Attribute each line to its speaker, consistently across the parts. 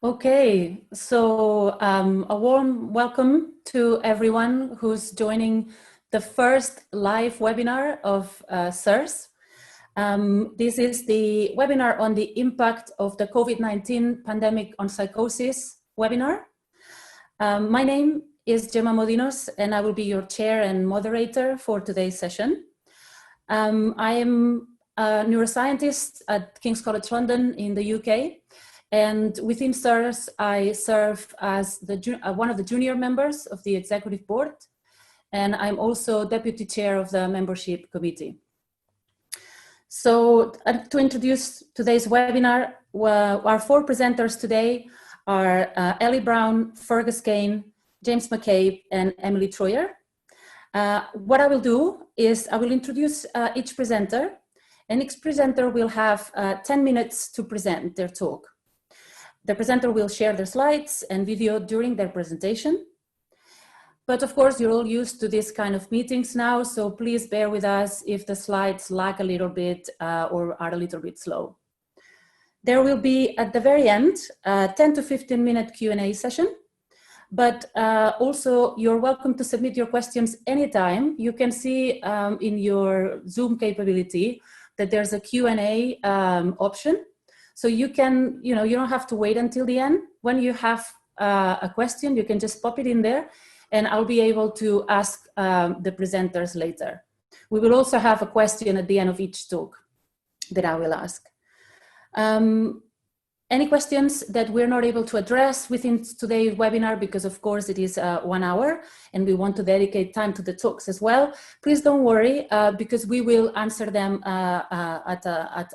Speaker 1: Okay, so a warm welcome to everyone who's joining the first live webinar of SIRS. This is the webinar on the impact of the COVID-19 pandemic on psychosis webinar. My name is Gemma Modinos, and I will be your chair and moderator for today's session. I am a neuroscientist at King's College London in the UK. And within SIRS, I serve as one of the junior members of the executive board, and I'm also deputy chair of the membership committee. So to introduce today's webinar, our four presenters today are Ellie Brown, Fergus Kane, James Maccabe, and Emily Troyer. What I will do is I will introduce each presenter, and each presenter will have 10 minutes to present their talk. The presenter will share their slides and video during their presentation. But of course, you're all used to this kind of meetings now, so please bear with us if the slides lag a little bit or are a little bit slow. There will be, at the very end, a 10 to 15 minute Q&A session, but also you're welcome to submit your questions anytime. You can see in your Zoom capability that there's a Q&A option. So you can, you don't have to wait until the end. When you have a question, you can just pop it in there and I'll be able to ask the presenters later. We will also have a question at the end of each talk that I will ask. Any questions that we're not able to address within today's webinar, because of course it is 1 hour and we want to dedicate time to the talks as well, please don't worry because we will answer them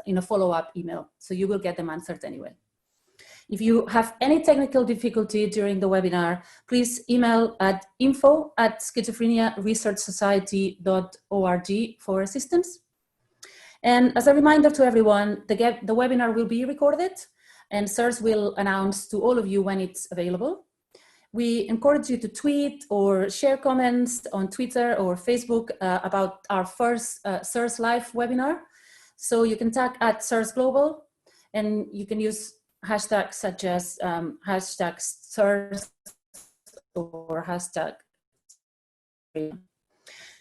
Speaker 1: in a follow-up email. So you will get them answered anyway. If you have any technical difficulty during the webinar, please email at info@schizophreniaresearchsociety.org for assistance. And as a reminder to everyone, the webinar will be recorded, and SIRS will announce to all of you when it's available. We encourage you to tweet or share comments on Twitter or Facebook about our first SIRS Live webinar. So you can tag at SIRS Global, and you can use hashtags such as hashtag SIRS or hashtag.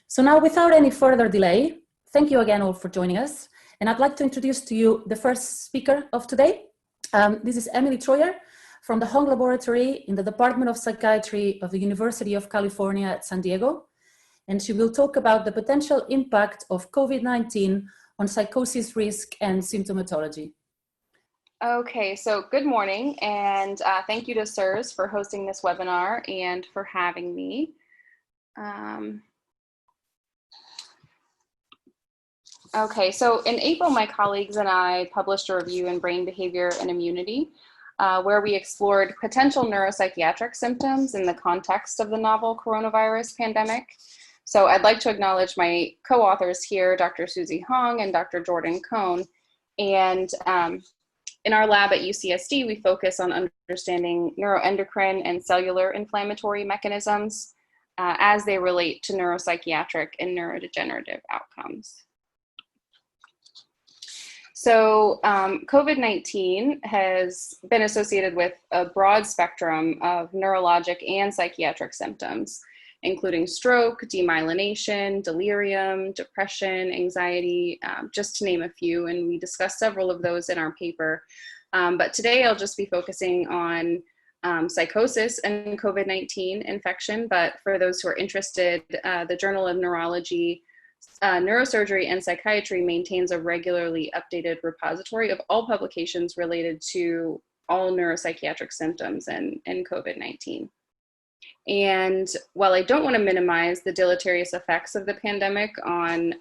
Speaker 1: So now, without any further delay, thank you again all for joining us. And I'd like to introduce to you the first speaker of today. This is Emily Troyer from the Hong Laboratory in the Department of Psychiatry of the University of California at San Diego. And she will talk about the potential impact of COVID-19 on psychosis risk and symptomatology.
Speaker 2: Okay, so good morning, and thank you to SIRS for hosting this webinar and for having me. Okay, so in April, my colleagues and I published a review in Brain Behavior and Immunity, where we explored potential neuropsychiatric symptoms in the context of the novel coronavirus pandemic. So I'd like to acknowledge my co-authors here, Dr. Susie Hong and Dr. Jordan Cohn. And in our lab at UCSD, we focus on understanding neuroendocrine and cellular inflammatory mechanisms as they relate to neuropsychiatric and neurodegenerative outcomes. So COVID-19 has been associated with a broad spectrum of neurologic and psychiatric symptoms, including stroke, demyelination, delirium, depression, anxiety, just to name a few. And we discussed several of those in our paper. But today I'll just be focusing on psychosis and COVID-19 infection. But for those who are interested, the Journal of Neurology, Neurosurgery and Psychiatry maintains a regularly updated repository of all publications related to all neuropsychiatric symptoms and COVID-19. And while I don't want to minimize the deleterious effects of the pandemic on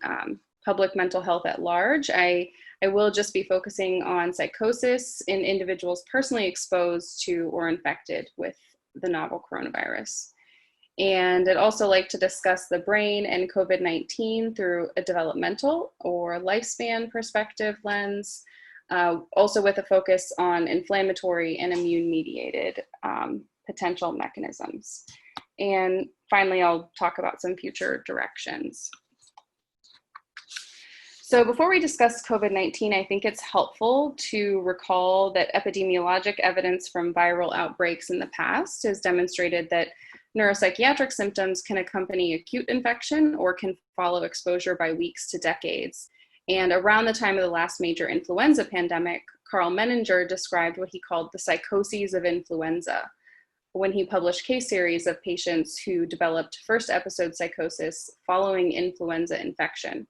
Speaker 2: public mental health at large, I will just be focusing on psychosis in individuals personally exposed to or infected with the novel coronavirus. And I'd also like to discuss the brain and COVID-19 through a developmental or lifespan perspective lens, also with a focus on inflammatory and immune-mediated potential mechanisms. And finally, I'll talk about some future directions. So before we discuss COVID-19, I think it's helpful to recall that epidemiologic evidence from viral outbreaks in the past has demonstrated that neuropsychiatric symptoms can accompany acute infection or can follow exposure by weeks to decades. And around the time of the last major influenza pandemic, Carl Menninger described what he called the psychoses of influenza, when he published case series of patients who developed first episode psychosis following influenza infection.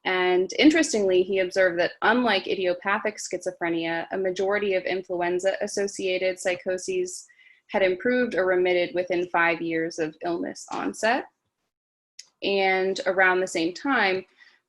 Speaker 2: And interestingly, he observed that unlike idiopathic schizophrenia, a majority of influenza-associated psychoses had improved or remitted within 5 years of illness onset. And around the same time,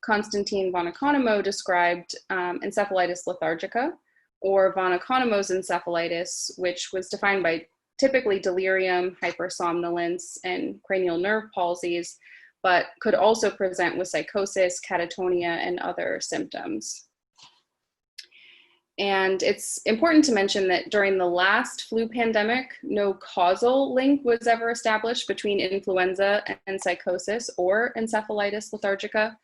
Speaker 2: Konstantin von Economo described encephalitis lethargica, or von Economo's encephalitis, which was defined by typically delirium, hypersomnolence, and cranial nerve palsies, but could also present with psychosis, catatonia, and other symptoms. And it's important to mention that during the last flu pandemic, no causal link was ever established between influenza and psychosis or encephalitis lethargica.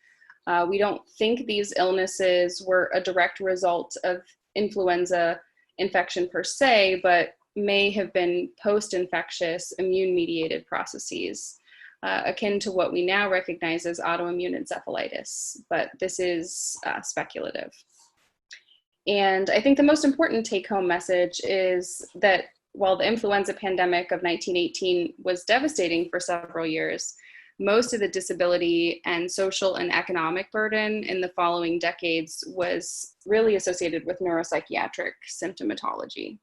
Speaker 2: We don't think these illnesses were a direct result of influenza infection per se, but may have been post-infectious immune-mediated processes, akin to what we now recognize as autoimmune encephalitis, but this is speculative. And I think the most important take-home message is that while the influenza pandemic of 1918 was devastating for several years, most of the disability and social and economic burden in the following decades was really associated with neuropsychiatric symptomatology.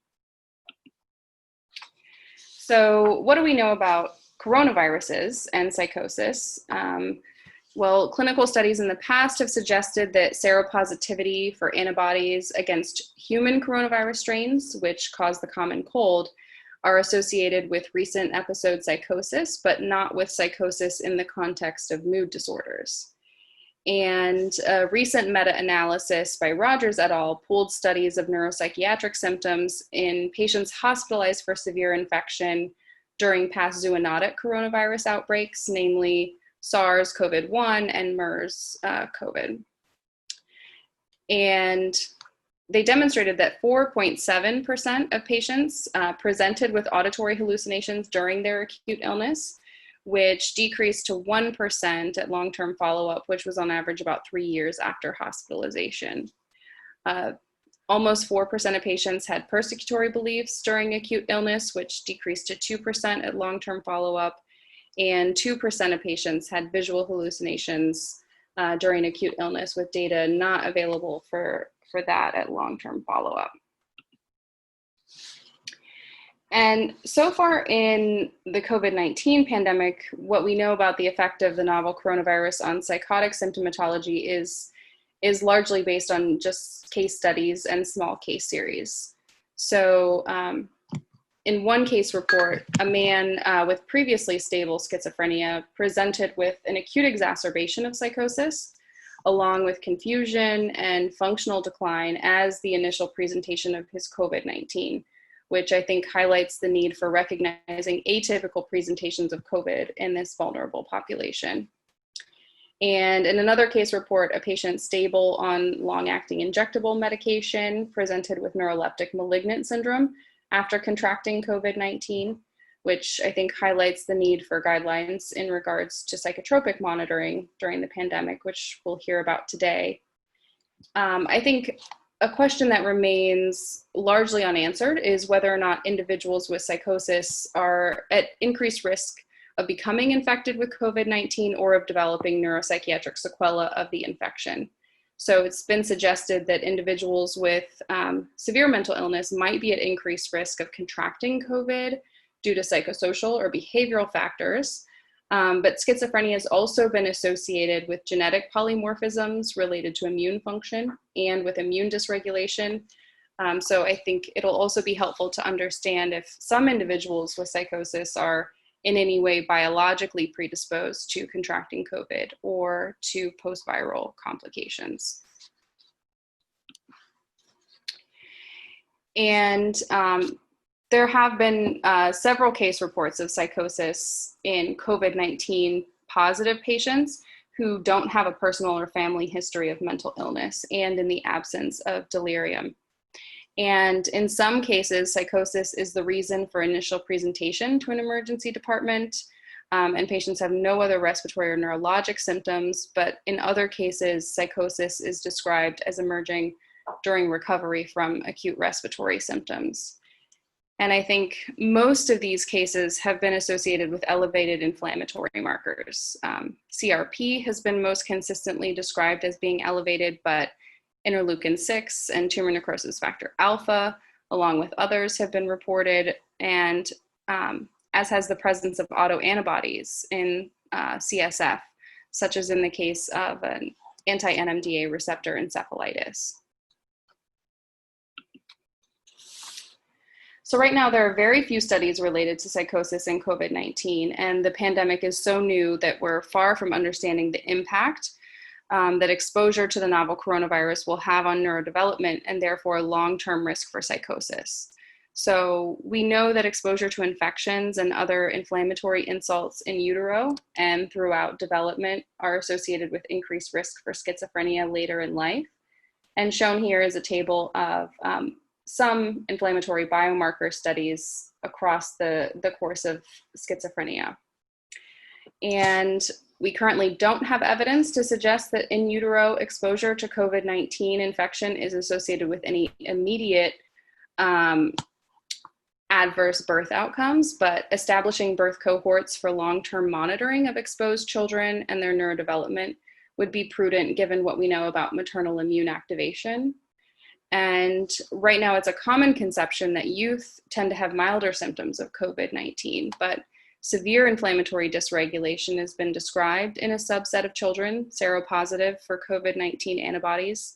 Speaker 2: So what do we know about coronaviruses and psychosis? Well, clinical studies in the past have suggested that seropositivity for antibodies against human coronavirus strains, which cause the common cold, are associated with recent episode psychosis, but not with psychosis in the context of mood disorders. And a recent meta-analysis by Rogers et al. Pooled studies of neuropsychiatric symptoms in patients hospitalized for severe infection during past zoonotic coronavirus outbreaks, namely SARS, COVID-1, and MERS COVID. And they demonstrated that 4.7% of patients presented with auditory hallucinations during their acute illness, which decreased to 1% at long-term follow-up, which was on average about 3 years after hospitalization. Almost 4% of patients had persecutory beliefs during acute illness, which decreased to 2% at long-term follow-up, and 2% of patients had visual hallucinations during acute illness, with data not available for that at long-term follow-up. And so far in the COVID-19 pandemic, what we know about the effect of the novel coronavirus on psychotic symptomatology is largely based on just case studies and small case series. So in one case report, a man with previously stable schizophrenia presented with an acute exacerbation of psychosis, along with confusion and functional decline as the initial presentation of his COVID-19, which I think highlights the need for recognizing atypical presentations of COVID in this vulnerable population. And in another case report, a patient stable on long-acting injectable medication presented with neuroleptic malignant syndrome after contracting COVID-19, which I think highlights the need for guidelines in regards to psychotropic monitoring during the pandemic, which we'll hear about today. I think a question that remains largely unanswered is whether or not individuals with psychosis are at increased risk of becoming infected with COVID-19 or of developing neuropsychiatric sequelae of the infection. So it's been suggested that individuals with severe mental illness might be at increased risk of contracting COVID due to psychosocial or behavioral factors. But schizophrenia has also been associated with genetic polymorphisms related to immune function and with immune dysregulation. So I think it'll also be helpful to understand if some individuals with psychosis are in any way biologically predisposed to contracting COVID or to post-viral complications. And there have been several case reports of psychosis in COVID-19 positive patients who don't have a personal or family history of mental illness and in the absence of delirium. And in some cases, psychosis is the reason for initial presentation to an emergency department, and patients have no other respiratory or neurologic symptoms, but in other cases, psychosis is described as emerging during recovery from acute respiratory symptoms. And I think most of these cases have been associated with elevated inflammatory markers. CRP has been most consistently described as being elevated, but interleukin-6 and tumor necrosis factor alpha, along with others, have been reported, and as has the presence of autoantibodies in CSF, such as in the case of an anti-NMDA receptor encephalitis. So right now, there are very few studies related to psychosis and COVID-19, and the pandemic is so new that we're far from understanding the impact that exposure to the novel coronavirus will have on neurodevelopment and therefore long-term risk for psychosis. So we know that exposure to infections and other inflammatory insults in utero and throughout development are associated with increased risk for schizophrenia later in life. And shown here is a table of some inflammatory biomarker studies across the course of schizophrenia. And we currently don't have evidence to suggest that in utero exposure to COVID-19 infection is associated with any immediate adverse birth outcomes, but establishing birth cohorts for long-term monitoring of exposed children and their neurodevelopment would be prudent given what we know about maternal immune activation. And right now it's a common conception that youth tend to have milder symptoms of COVID-19, but severe inflammatory dysregulation has been described in a subset of children seropositive for COVID-19 antibodies.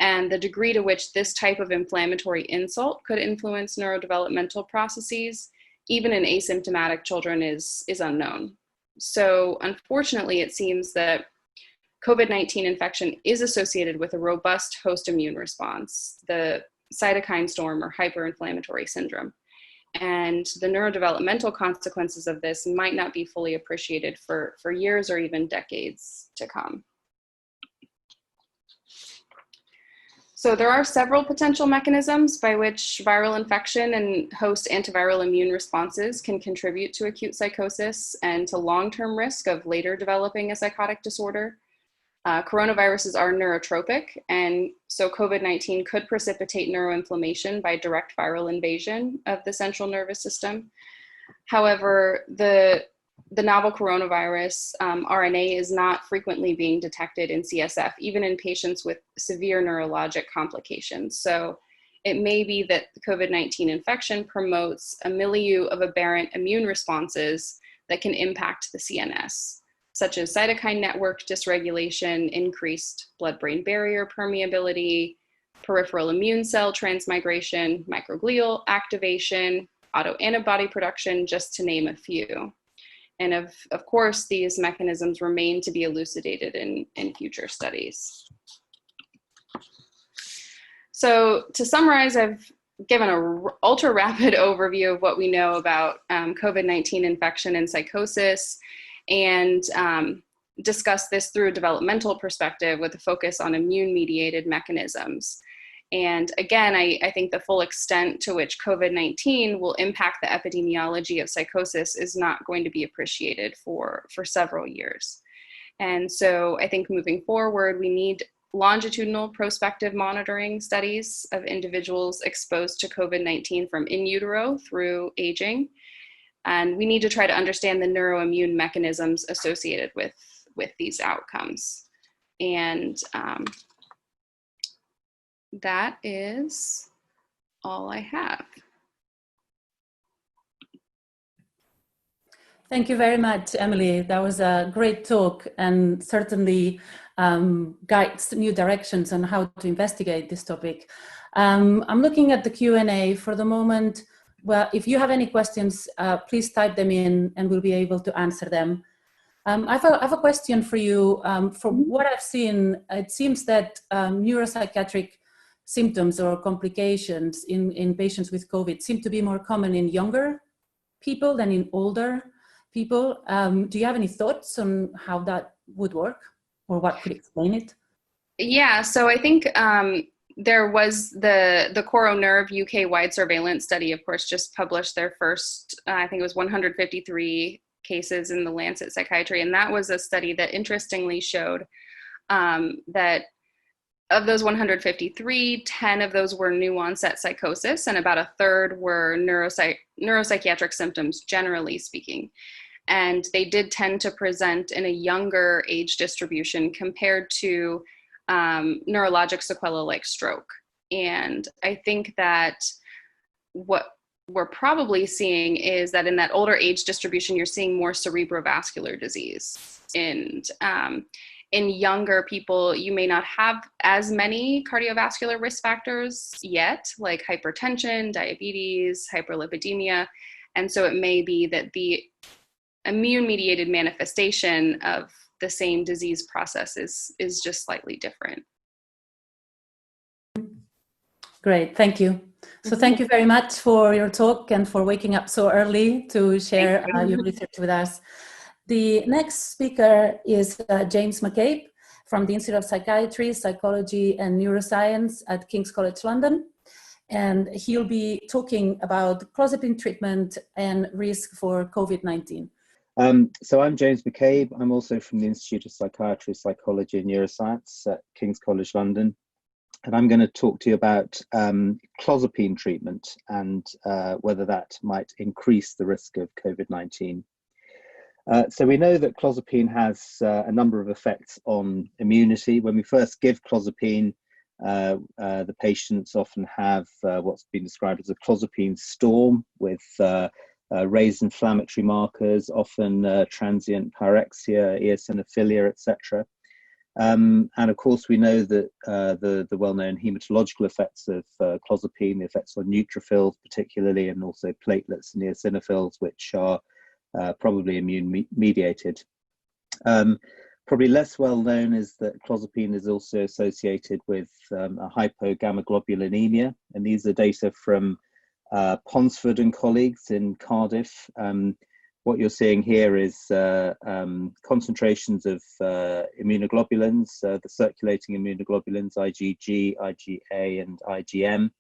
Speaker 2: And the degree to which this type of inflammatory insult could influence neurodevelopmental processes, even in asymptomatic children, is unknown. So unfortunately, it seems that COVID-19 infection is associated with a robust host immune response, the cytokine storm or hyperinflammatory syndrome. And the neurodevelopmental consequences of this might not be fully appreciated for years or even decades to come. So there are several potential mechanisms by which viral infection and host antiviral immune responses can contribute to acute psychosis and to long-term risk of later developing a psychotic disorder. Coronaviruses are neurotropic, and so COVID-19 could precipitate neuroinflammation by direct viral invasion of the central nervous system. However, the novel coronavirus RNA is not frequently being detected in CSF, even in patients with severe neurologic complications. So it may be that the COVID-19 infection promotes a milieu of aberrant immune responses that can impact the CNS, such as cytokine network dysregulation, increased blood-brain barrier permeability, peripheral immune cell transmigration, microglial activation, autoantibody production, just to name a few. And of course, these mechanisms remain to be elucidated in future studies. So to summarize, I've given an ultra-rapid overview of what we know about COVID-19 infection and psychosis, and discuss this through a developmental perspective with a focus on immune-mediated mechanisms. And again, I think the full extent to which COVID-19 will impact the epidemiology of psychosis is not going to be appreciated for several years. And so I think moving forward, we need longitudinal prospective monitoring studies of individuals exposed to COVID-19 from in utero through aging. And we need to try to understand the neuroimmune mechanisms associated with these outcomes. And that is all I have.
Speaker 1: Thank you very much, Emily. That was a great talk and certainly guides new directions on how to investigate this topic. I'm looking at the Q&A for the moment. Well, if you have any questions, please type them in and we'll be able to answer them. I have a question for you. From what I've seen, it seems that neuropsychiatric symptoms or complications in patients with COVID seem to be more common in younger people than in older people. Do you have any thoughts on how that would work? or what could explain it?
Speaker 2: Yeah, so I think there was the CoroNerve UK-wide surveillance study, of course, just published their first, I think it was 153 cases in the Lancet Psychiatry, and that was a study that interestingly showed that of those 153, 10 of those were new onset psychosis, and about a third were neuropsychiatric symptoms, generally speaking. And they did tend to present in a younger age distribution compared to neurologic sequelae like stroke. And I think that what we're probably seeing is that in that older age distribution, you're seeing more cerebrovascular disease. And in younger people, you may not have as many cardiovascular risk factors yet, like hypertension, diabetes, hyperlipidemia. And so it may be that the immune-mediated manifestation of the same disease process is just slightly different.
Speaker 1: Great, thank you. So thank you very much for your talk and for waking up so early to share your research with us. The next speaker is James Maccabe from the Institute of Psychiatry, Psychology and Neuroscience at King's College London. And he'll be talking about clozapine treatment and risk for COVID-19.
Speaker 3: So I'm James Maccabe. I'm also from the Institute of Psychiatry, Psychology and Neuroscience at King's College London. And I'm going to talk to you about clozapine treatment and whether that might increase the risk of COVID-19. So we know that clozapine has a number of effects on immunity. When we first give clozapine, the patients often have what's been described as a clozapine storm with raised inflammatory markers, often transient pyrexia, eosinophilia, etc. And of course, we know that the well-known hematological effects of clozapine, the effects on neutrophils particularly, and also platelets and eosinophils, which are probably immune-mediated. Probably less well known is that clozapine is also associated with a hypogammaglobulinemia, and these are data from Ponsford and colleagues in Cardiff. What you're seeing here is concentrations of immunoglobulins, the circulating immunoglobulins, IgG, IgA, and IgM.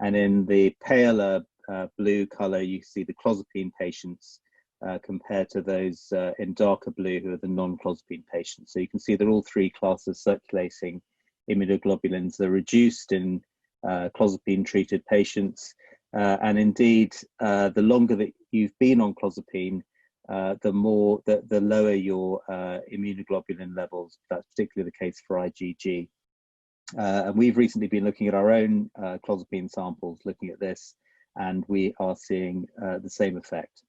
Speaker 3: And in the paler blue color, you see the clozapine patients compared to those in darker blue who are the non-clozapine patients. So you can see that all three classes circulating immunoglobulins are reduced in clozapine-treated patients. And indeed, the longer that you've been on clozapine, the lower your immunoglobulin levels. That's particularly the case for IgG. And we've recently been looking at our own clozapine samples, looking at this, and we are seeing the same effect.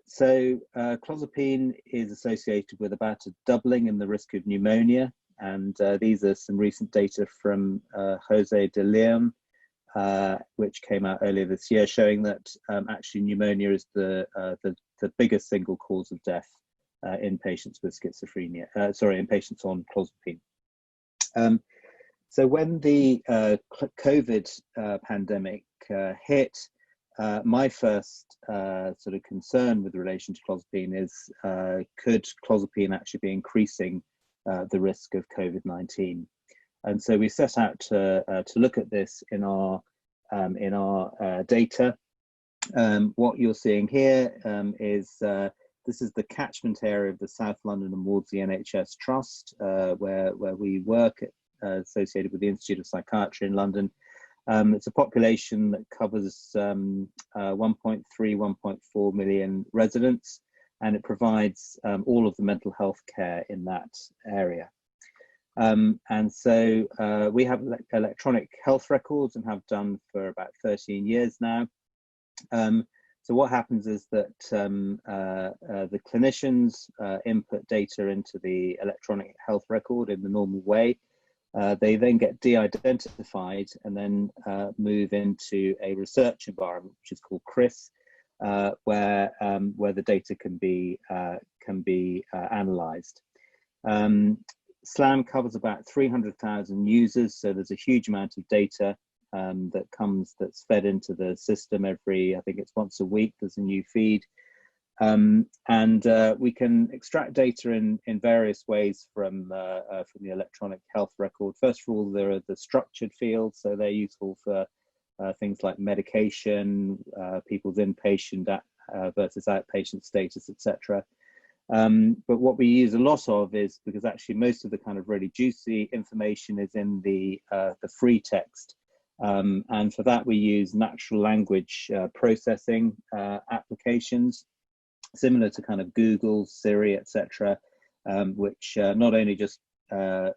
Speaker 3: So clozapine is associated with about a doubling in the risk of pneumonia. And these are some recent data from Jose de Leon, which came out earlier this year, showing that actually pneumonia is the biggest single cause of death in patients with schizophrenia, in patients on clozapine. So when the COVID pandemic hit, my first sort of concern with relation to clozapine is, could clozapine actually be increasing the risk of COVID-19? And so we set out to look at this in our data. What you're seeing here is this is the catchment area of the South London and Maudsley NHS Trust, where we work associated with the Institute of Psychiatry in London. It's a population that covers 1.3, 1.4 million residents, and it provides all of the mental health care in that area. And so we have electronic health records and have done for about 13 years now. So what happens is that the clinicians input data into the electronic health record in the normal way. They then get de-identified and then move into a research environment, which is called CRIS, where the data can be analysed. SLAM covers about 300,000 users, so there's a huge amount of data that's fed into the system every, I think it's once a week, there's a new feed. We can extract data in various ways from the electronic health record. First of all, there are the structured fields, so they're useful for things like medication, people's inpatient versus outpatient status, etc. But what we use a lot of is, because actually most of the kind of really juicy information is in the free text, and for that we use natural language processing applications, similar to kind of Google, Siri, etc., which not only just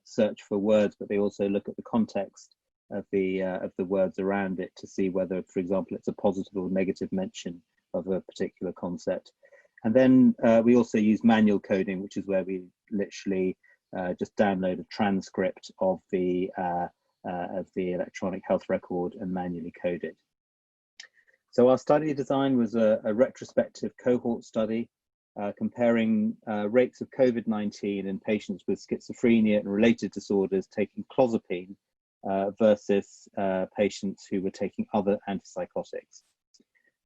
Speaker 3: search for words, but they also look at the context of the words around it to see whether, for example, it's a positive or negative mention of a particular concept. And then we also use manual coding, which is where we literally just download a transcript of the electronic health record and manually code it. So our study design was a retrospective cohort study comparing rates of COVID-19 in patients with schizophrenia and related disorders taking clozapine versus patients who were taking other antipsychotics.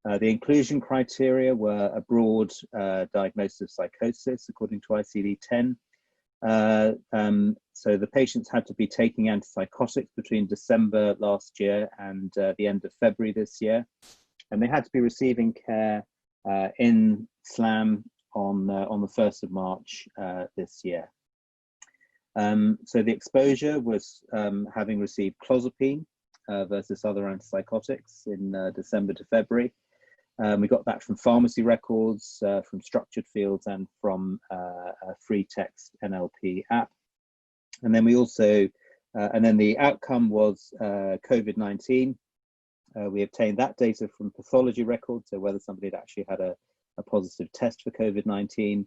Speaker 3: The inclusion criteria were a broad diagnosis of psychosis according to ICD-10. So the patients had to be taking antipsychotics between December last year and the end of February this year. And they had to be receiving care in SLAM on the 1st of March this year. So the exposure was having received clozapine versus other antipsychotics in December to February. We got that from pharmacy records, from structured fields, and from a free text NLP app. And then we also, and then the outcome was COVID-19. We obtained that data from pathology records, so whether somebody had actually had a positive test for COVID-19.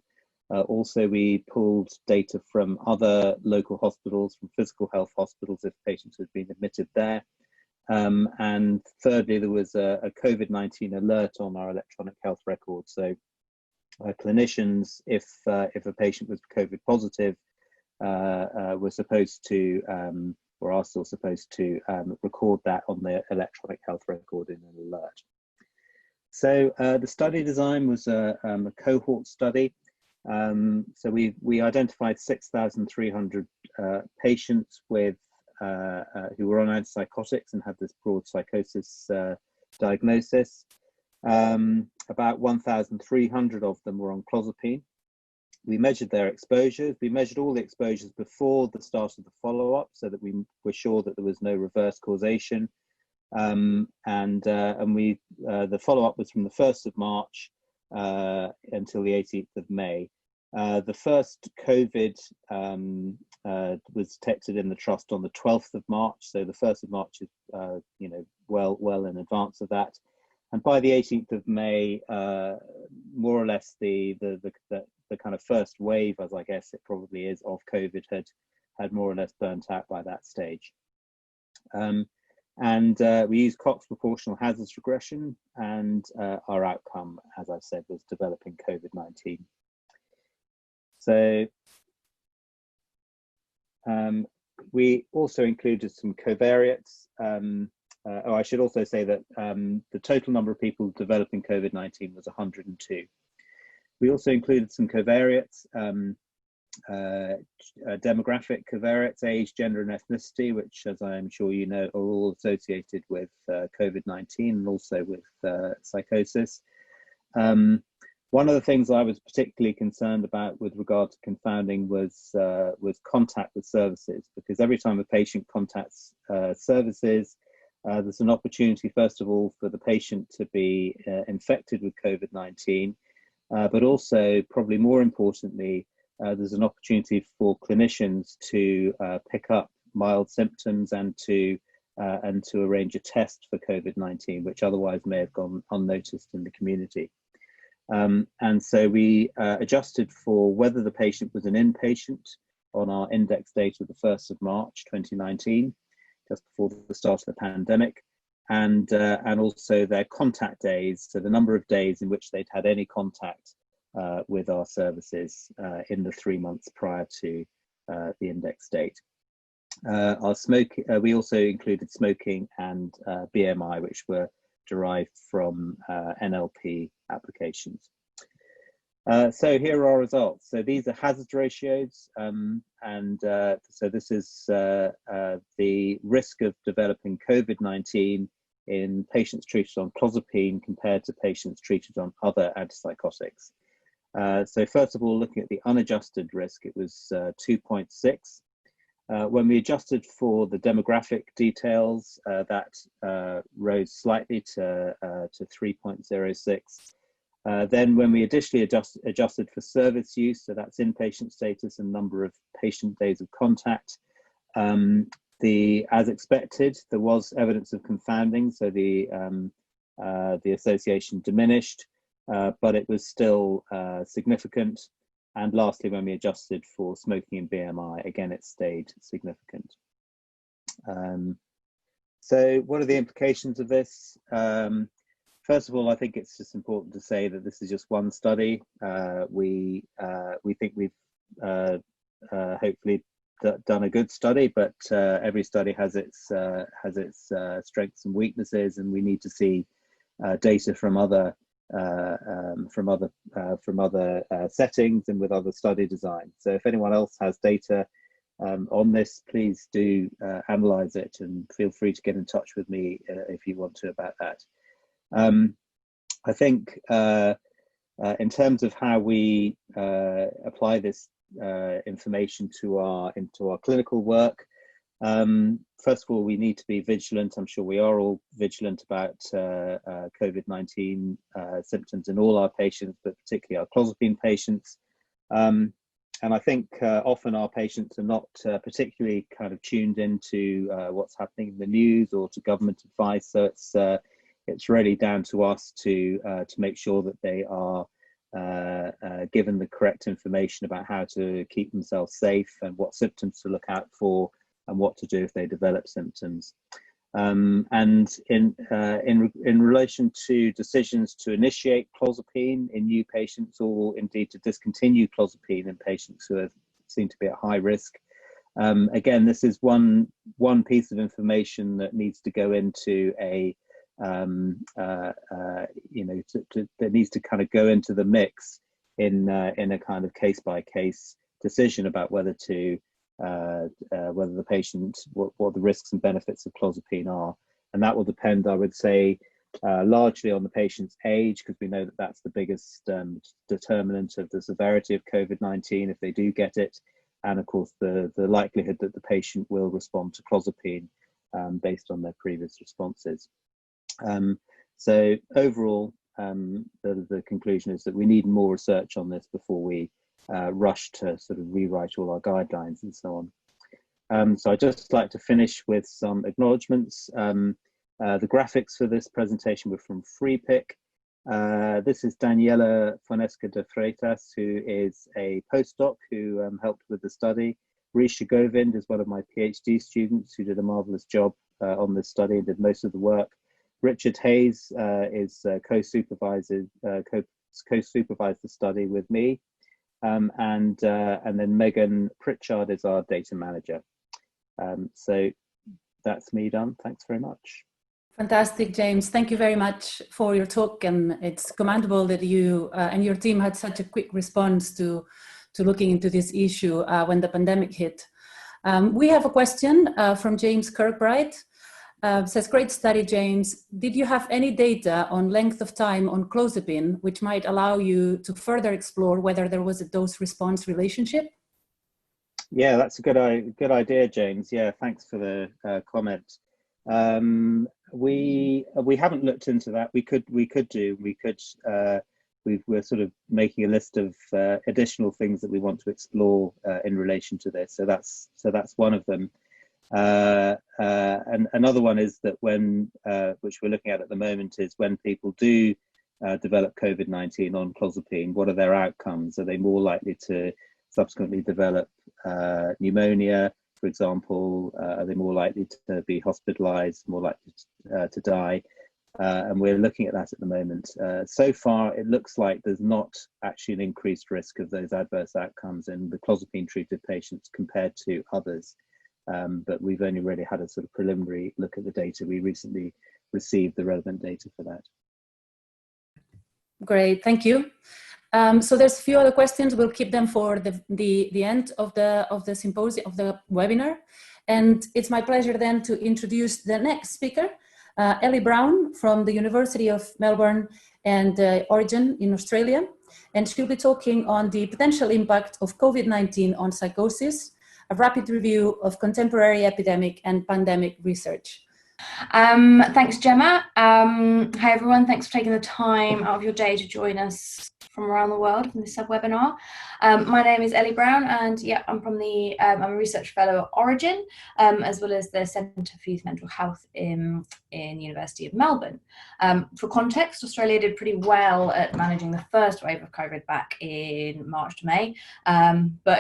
Speaker 3: Also, we pulled data from other local hospitals, from physical health hospitals, if patients had been admitted there. And thirdly, there was a COVID-19 alert on our electronic health record. So clinicians, if a patient was COVID positive, were supposed to, or are still supposed to, record that on the electronic health record in an alert. So the study design was a cohort study. So we identified 6,300 patients with who were on antipsychotics and had this broad psychosis diagnosis. About 1,300 of them were on clozapine. We measured their exposures. We measured all the exposures before the start of the follow-up so that we were sure that there was no reverse causation. And the follow-up was from the 1st of March until the 18th of May. The first COVID was detected in the trust on the 12th of March. So the 1st of March is, well in advance of that. And by the 18th of May, more or less the kind of first wave, as I guess it probably is, of COVID had more or less burnt out by that stage. We used Cox proportional hazards regression, and our outcome, as I said, was developing COVID-19. So we also included some covariates. I should also say that the total number of people developing COVID-19 was 102. We also included some covariates, demographic covariates, age, gender, and ethnicity, which, as I am sure you know, are all associated with COVID-19 and also with psychosis. One of the things I was particularly concerned about with regard to confounding was contact with services, because every time a patient contacts services, there's an opportunity, first of all, for the patient to be infected with COVID-19, but also, probably more importantly, there's an opportunity for clinicians to pick up mild symptoms and to arrange a test for COVID-19, which otherwise may have gone unnoticed in the community. And so we adjusted for whether the patient was an inpatient on our index data of the 1st of March 2019, just before the start of the pandemic, and also their contact days, so the number of days in which they'd had any contact with our services in the 3 months prior to the index date. We also included smoking and BMI, which were derived from NLP applications. So here are our results. So these are hazard ratios, so this is the risk of developing COVID-19 in patients treated on clozapine compared to patients treated on other antipsychotics. So first of all, looking at the unadjusted risk, it was 2.6. When we adjusted for the demographic details, that rose slightly to 3.06. Then when we additionally adjusted for service use, so that's inpatient status and number of patient days of contact, as expected, there was evidence of confounding, so the association diminished, but it was still significant. And lastly, when we adjusted for smoking and BMI, again, it stayed significant. So what are the implications of this? First of all, I think it's just important to say that this is just one study. We think we've hopefully done a good study, but every study has its strengths and weaknesses, and we need to see data from other settings and with other study designs. So if anyone else has data on this, please do analyze it, and feel free to get in touch with me if you want to about that. I think in terms of how we apply this information into our clinical work, first of all, we need to be vigilant. I'm sure we are all vigilant about COVID-19 symptoms in all our patients, but particularly our clozapine patients. And I think often our patients are not particularly kind of tuned into what's happening in the news or to government advice. So it's really down to us to make sure that they are given the correct information about how to keep themselves safe and what symptoms to look out for and what to do if they develop symptoms. And in relation to decisions to initiate clozapine in new patients, or indeed to discontinue clozapine in patients who seem to be at high risk, again, this is one piece of information that needs to go into that needs to kind of go into the mix in a kind of case-by-case decision about whether the patient, what the risks and benefits of clozapine are. And that will depend, I would say, largely on the patient's age, because we know that that's the biggest determinant of the severity of COVID-19 if they do get it, and of course the likelihood that the patient will respond to clozapine based on their previous responses. So overall, the conclusion is that we need more research on this before we rush to sort of rewrite all our guidelines and so on. So I'd just like to finish with some acknowledgements. The graphics for this presentation were from FreePic. This is Daniela Fonesca de Freitas, who is a postdoc who helped with the study. Risha Govind is one of my PhD students who did a marvelous job on this study and did most of the work. Richard Hayes is co-supervised the study with me, and then Megan Pritchard is our data manager. So that's me done. Thanks very much.
Speaker 1: Fantastic, James. Thank you very much for your talk, and it's commendable that you and your team had such a quick response to looking into this issue when the pandemic hit. We have a question from James Kirkbride. Says, great study, James. Did you have any data on length of time on clozapine, which might allow you to further explore whether there was a dose-response relationship?
Speaker 3: Yeah, that's a good idea, James. Yeah, thanks for the comment. We haven't looked into that. We're sort of making a list of additional things that we want to explore in relation to this. So that's one of them. And another one is that which we're looking at the moment, is when people do develop COVID-19 on clozapine, what are their outcomes? Are they more likely to subsequently develop pneumonia, for example? Are they more likely to be hospitalized, more likely to die? And we're looking at that at the moment. So far, it looks like there's not actually an increased risk of those adverse outcomes in the clozapine treated patients compared to others. But we've only really had a sort of preliminary look at the data. We recently received the relevant data for that.
Speaker 1: Great, thank you. So there's a few other questions. We'll keep them for the end of the symposium, of the webinar. And it's my pleasure then to introduce the next speaker, Ellie Brown from the University of Melbourne and Origin in Australia. And she'll be talking on the potential impact of COVID-19 on psychosis, a rapid review of contemporary epidemic and pandemic research.
Speaker 4: Thanks, Gemma. Hi, everyone. Thanks for taking the time out of your day to join us from around the world in this sub-webinar. My name is Ellie Brown, and yeah, I'm from the I'm a research fellow at Origin, as well as the Centre for Youth Mental Health in the University of Melbourne. For context, Australia did pretty well at managing the first wave of COVID back in March to May, but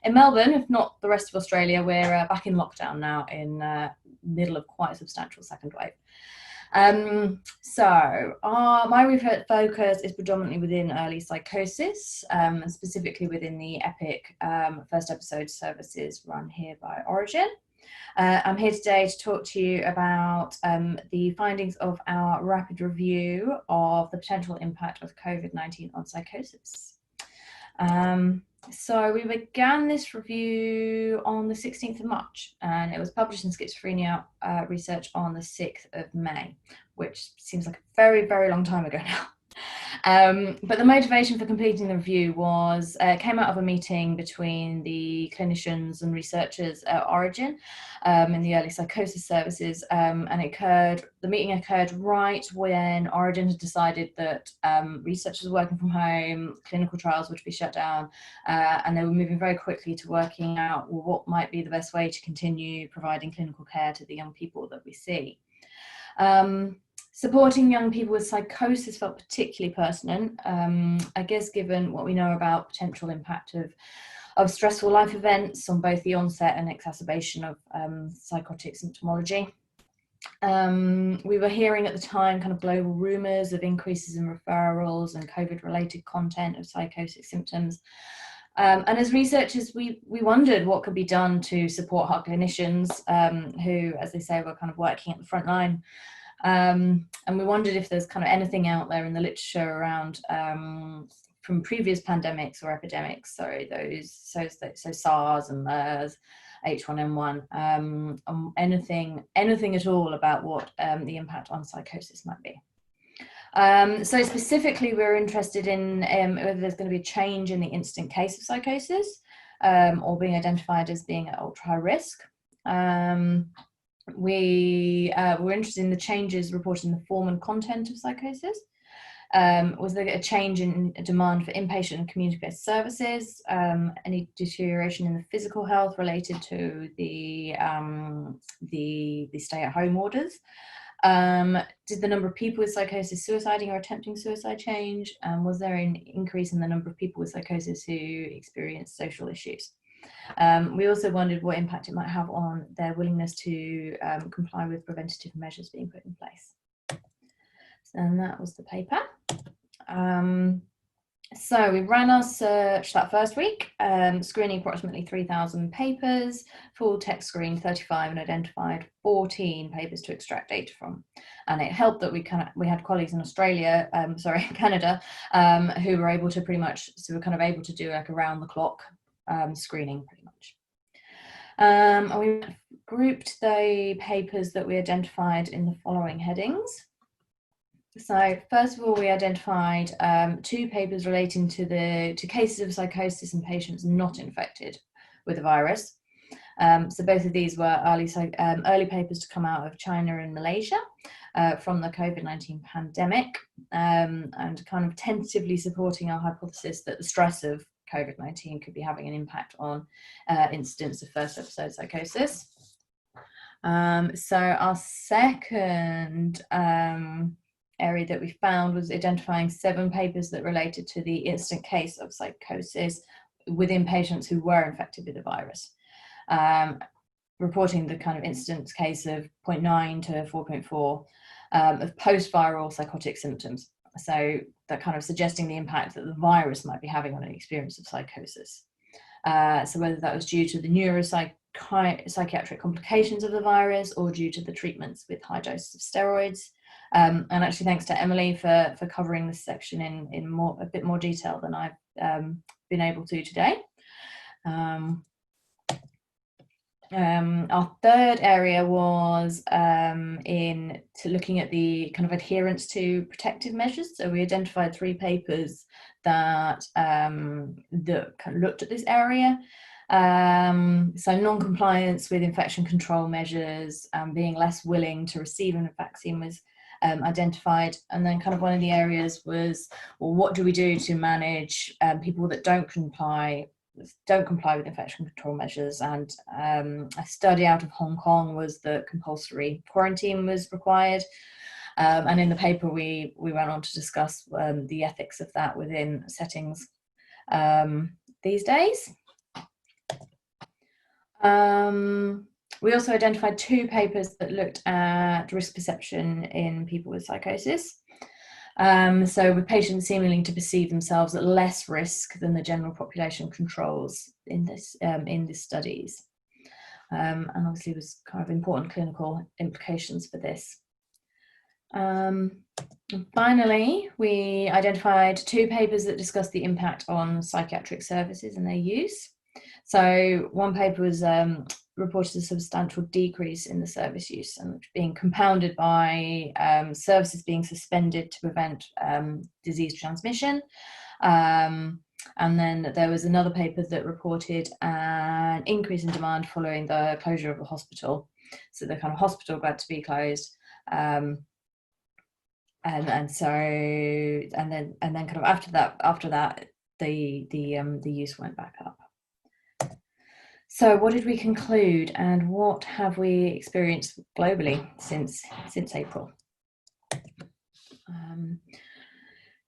Speaker 4: in Melbourne, if not the rest of Australia, we're back in lockdown now in middle of quite a substantial second wave. My research focus is predominantly within early psychosis, and specifically within the EPIC first episode services run here by Origin. I'm here today to talk to you about the findings of our rapid review of the potential impact of COVID-19 on psychosis. So we began this review on the 16th of March, and it was published in Schizophrenia Research on the 6th of May, which seems like a very, very long time ago now. But the motivation for completing the review was came out of a meeting between the clinicians and researchers at Origin in the early psychosis services, and the meeting occurred right when Origin had decided that researchers were working from home, clinical trials were to be shut down, and they were moving very quickly to working out what might be the best way to continue providing clinical care to the young people that we see. Supporting young people with psychosis felt particularly pertinent, I guess, given what we know about potential impact of stressful life events on both the onset and exacerbation of psychotic symptomology. We were hearing at the time kind of global rumours of increases in referrals and COVID-related content of psychotic symptoms. And as researchers, we wondered what could be done to support our clinicians who, as they say, were kind of working at the front line. And we wondered if there's kind of anything out there in the literature around from previous pandemics or epidemics, so SARS and MERS, H1N1, anything at all about what the impact on psychosis might be. So specifically, we're interested in whether there's going to be a change in the incident case of psychosis or being identified as being at ultra high risk. We were interested in the changes reported in the form and content of psychosis. Was there a change in demand for inpatient and community-based services? Any deterioration in the physical health related to the stay-at-home orders? Did the number of people with psychosis suiciding or attempting suicide change? Was there an increase in the number of people with psychosis who experienced social issues? We also wondered what impact it might have on their willingness to comply with preventative measures being put in place. And that was the paper. So we ran our search that first week, screening approximately 3,000 papers, full text screened 35 and identified 14 papers to extract data from. And it helped that we had colleagues in Canada, who were able to we're kind of able to do like around the clock screening pretty much. And we grouped the papers that we identified in the following headings. So first of all, we identified 2 papers relating to cases of psychosis in patients not infected with the virus. So both of these were early papers to come out of China and Malaysia from the COVID-19 pandemic, and kind of tentatively supporting our hypothesis that the stress of COVID-19 could be having an impact on incidence of first episode psychosis. So our second area that we found was identifying 7 papers that related to the instant case of psychosis within patients who were infected with the virus, reporting the kind of incidence case of 0.9 to 4.4 of post-viral psychotic symptoms. So that kind of suggesting the impact that the virus might be having on an experience of psychosis. So whether that was due to the neuropsychiatric complications of the virus or due to the treatments with high doses of steroids, And actually, thanks to Emily for covering this section in a bit more detail than I've been able to today. Our third area was looking at the kind of adherence to protective measures. So we identified 3 papers that kind of looked at this area. So non-compliance with infection control measures, being less willing to receive a vaccine was identified. And then kind of one of the areas was, well, what do we do to manage people that don't comply with infection control measures? And a study out of Hong Kong was that compulsory quarantine was required. And in the paper, we went on to discuss the ethics of that within settings these days. We also identified 2 papers that looked at risk perception in people with psychosis. So with patients seeming to perceive themselves at less risk than the general population controls in these studies. And obviously was kind of important clinical implications for this. And finally, we identified 2 papers that discussed the impact on psychiatric services and their use. So one paper was reported a substantial decrease in the service use, and being compounded by services being suspended to prevent disease transmission. And then there was another paper that reported an increase in demand following the closure of a hospital. So the kind of hospital got to be closed. And then kind of after that, the use went back up. So what did we conclude, and what have we experienced globally since April?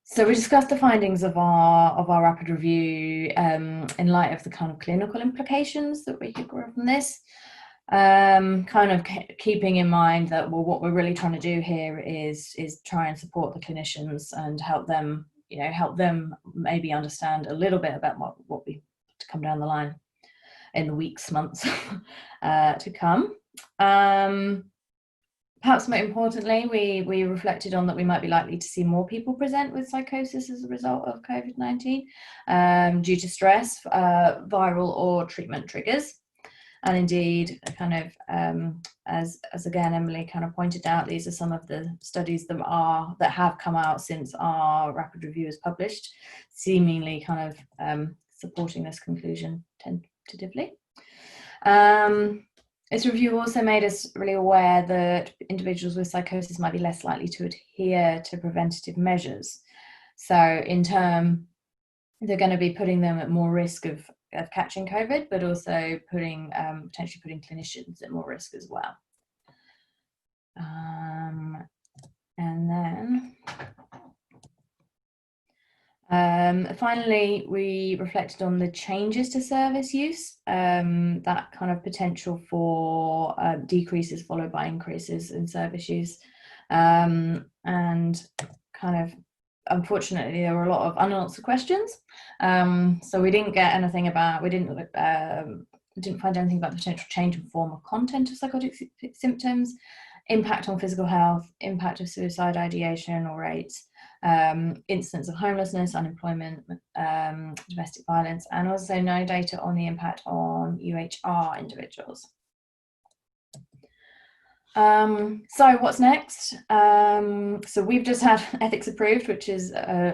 Speaker 4: So we discussed the findings of our rapid review in light of the kind of clinical implications that we could grow from this. Kind of keeping in mind that, well, what we're really trying to do here is try and support the clinicians and help them maybe understand a little bit about what we to come down the line in the weeks, months to come. Perhaps more importantly, we reflected on that we might be likely to see more people present with psychosis as a result of COVID-19 due to stress, viral or treatment triggers. And indeed, kind of as again Emily kind of pointed out, these are some of the studies that have come out since our rapid review is published, seemingly kind of supporting this conclusion tentatively. This review also made us really aware that individuals with psychosis might be less likely to adhere to preventative measures. So in turn, they're going to be putting them at more risk of catching COVID, but also potentially putting clinicians at more risk as well. And then finally, we reflected on the changes to service use, that kind of potential for decreases followed by increases in service use, and kind of unfortunately there were a lot of unanswered questions, so we didn't get anything about we didn't find anything about the potential change in form or content of psychotic symptoms, impact on physical health, impact of suicide ideation or rates, incidence of homelessness, unemployment, domestic violence, and also no data on the impact on UHR individuals. So what's next? So we've just had ethics approved, which is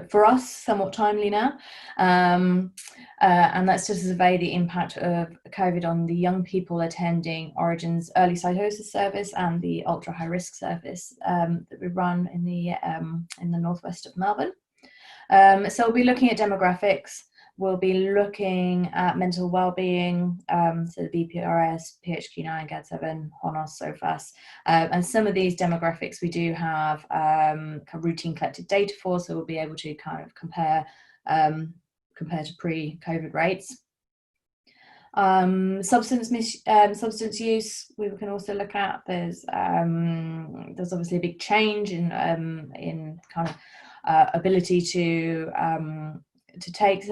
Speaker 4: for us somewhat timely now, and that's to survey the impact of COVID on the young people attending Origin's early psychosis service and the ultra high risk service that we run in the northwest of Melbourne. So we'll be looking at demographics. We'll be looking at mental well-being, so the BPRS, PHQ-9, GAD-7, HONOS, SOFAS, and some of these demographics we do have routine collected data for, so we'll be able to kind of compare to pre-COVID rates. Substance use we can also look at. There's obviously a big change in kind of ability to take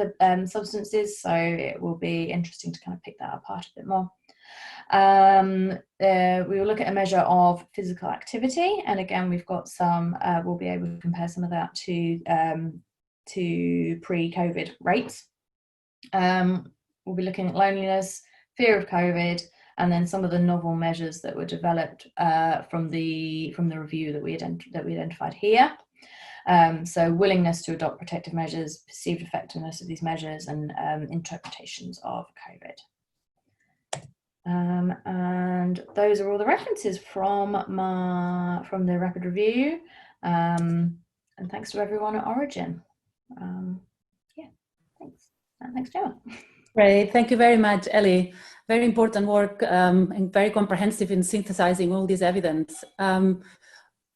Speaker 4: substances, so it will be interesting to kind of pick that apart a bit more. We will look at a measure of physical activity, and again, we've got some. We'll be able to compare some of that to pre-COVID rates. We'll be looking at loneliness, fear of COVID, and then some of the novel measures that were developed from the review that we identified here. So willingness to adopt protective measures, perceived effectiveness of these measures, and interpretations of COVID. And those are all the references from the rapid review. And thanks to everyone at Origin. Yeah, thanks. And thanks, Gemma.
Speaker 1: Great, thank you very much, Ellie. Very important work and very comprehensive in synthesizing all this evidence.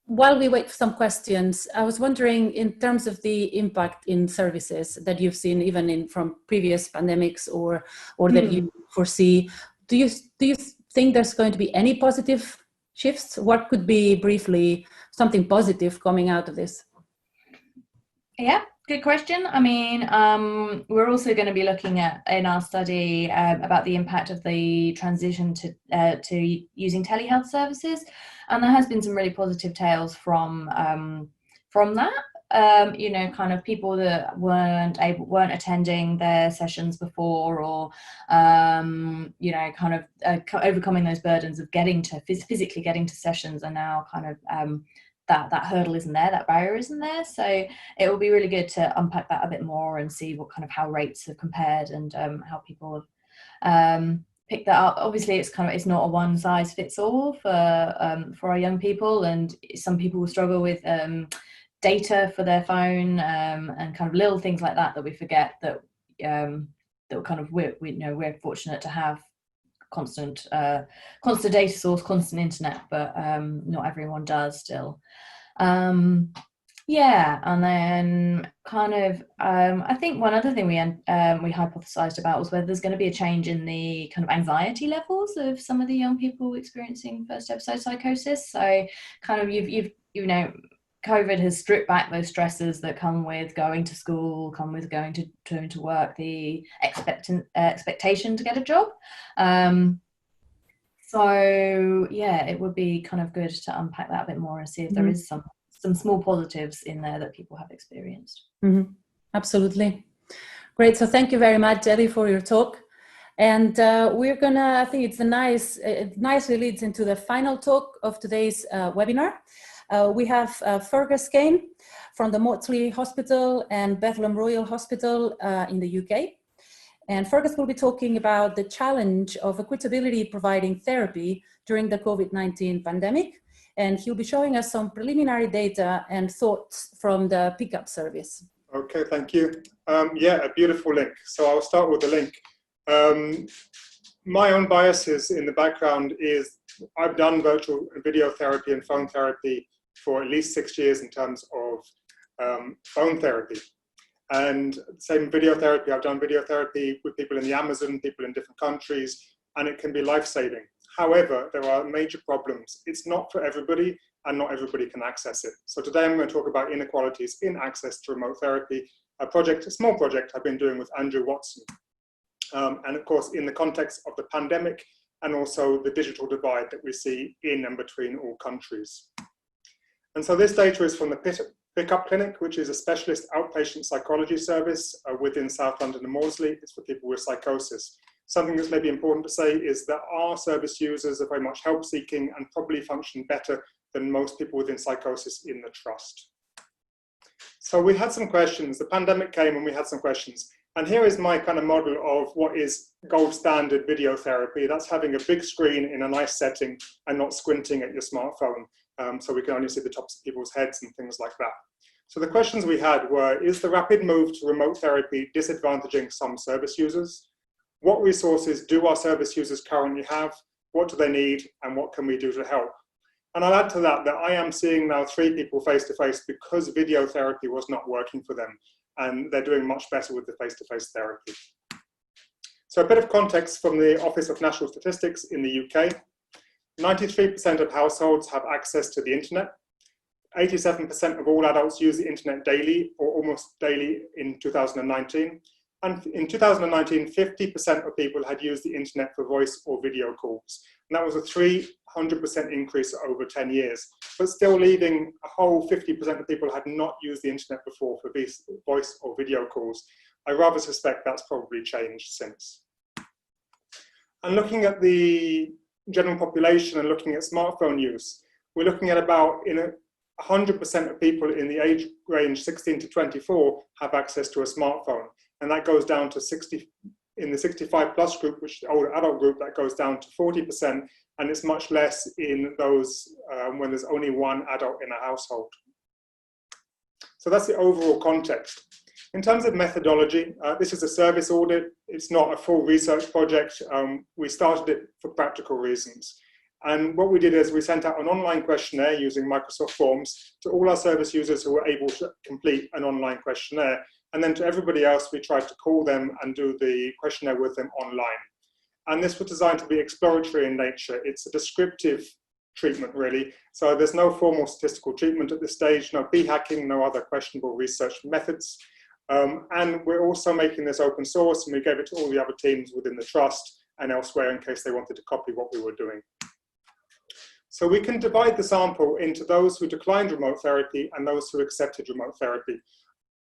Speaker 1: While we wait for some questions, I was wondering, in terms of the impact in services that you've seen, even from previous pandemics, or that you foresee, do you think there's going to be any positive shifts? What could be briefly something positive coming out of this?
Speaker 4: Yeah, good question. I mean, we're also going to be looking at in our study about the impact of the transition to using telehealth services, and there has been some really positive tales from that. You know, kind of people that weren't attending their sessions before, or you know, kind of overcoming those burdens of physically getting to sessions, are now kind of that hurdle isn't there, that barrier isn't there. So it will be really good to unpack that a bit more and see what kind of how rates have compared, and how people have picked that up. Obviously, it's not a one size fits all for our young people, and some people will struggle with data for their phone, and kind of little things like that we forget that kind of we're fortunate to have constant data source, constant internet, but not everyone does still. Yeah, and then kind of I think one other thing we hypothesized about was whether there's going to be a change in the kind of anxiety levels of some of the young people experiencing first episode psychosis. So kind of you know, COVID has stripped back those stresses that come with going to school, come with going to work, the expectation to get a job. So yeah, it would be kind of good to unpack that a bit more and see if there is some small positives in there that people have experienced.
Speaker 1: Mm-hmm. Absolutely. Great. So thank you very much, Ellie, for your talk. And we're gonna, I think it nicely leads into the final talk of today's webinar. We have Fergus Kane from the Maudsley Hospital and Bethlehem Royal Hospital in the UK. And Fergus will be talking about the challenge of equitability providing therapy during the COVID-19 pandemic. And he'll be showing us some preliminary data and thoughts from the pickup service.
Speaker 5: Okay, thank you. Yeah, a beautiful link. So I'll start with the link. My own biases in the background is I've done virtual video therapy and phone therapy for at least 6 years in terms of phone therapy. And same video therapy, I've done video therapy with people in the Amazon, people in different countries, and it can be life-saving. However, there are major problems. It's not for everybody, and not everybody can access it. So today I'm going to talk about inequalities in access to remote therapy, a small project I've been doing with Andrew Watson. And of course, in the context of the pandemic, and also the digital divide that we see in and between all countries. And so this data is from the Pickup Clinic, which is a specialist outpatient psychology service within South London and Maudsley. It's for people with psychosis. Something that's maybe important to say is that our service users are very much help-seeking and probably function better than most people within psychosis in the trust. So we had some questions. The pandemic came and we had some questions. And here is my kind of model of what is gold standard video therapy. That's having a big screen in a nice setting and not squinting at your smartphone. So we can only see the tops of people's heads and things like that. So the questions we had were, is the rapid move to remote therapy disadvantaging some service users? What resources do our service users currently have? What do they need? And what can we do to help? And I'll add to that I am seeing now 3 people face-to-face because video therapy was not working for them. And they're doing much better with the face-to-face therapy. So a bit of context from the Office of National Statistics in the UK. 93% of households have access to the internet. 87% of all adults use the internet daily or almost daily in 2019. And in 2019, 50% of people had used the internet for voice or video calls. And that was a 300% increase over 10 years, but still leaving a whole 50% of people had not used the internet before for voice or video calls. I rather suspect that's probably changed since. And looking at the general population and looking at smartphone use, we're looking at about 100% of people in the age range 16 to 24 have access to a smartphone. And that goes down to 60, in the 65 plus group, which is the older adult group, that goes down to 40%. And it's much less in those when there's only one adult in a household. So that's the overall context. In terms of methodology, this is a service audit. It's not a full research project. We started it for practical reasons. And what we did is we sent out an online questionnaire using Microsoft Forms to all our service users who were able to complete an online questionnaire. And then to everybody else, we tried to call them and do the questionnaire with them online. And this was designed to be exploratory in nature. It's a descriptive treatment, really. So there's no formal statistical treatment at this stage, no p-hacking, no other questionable research methods. And we're also making this open source, and we gave it to all the other teams within the trust and elsewhere in case they wanted to copy what we were doing. So we can divide the sample into those who declined remote therapy and those who accepted remote therapy.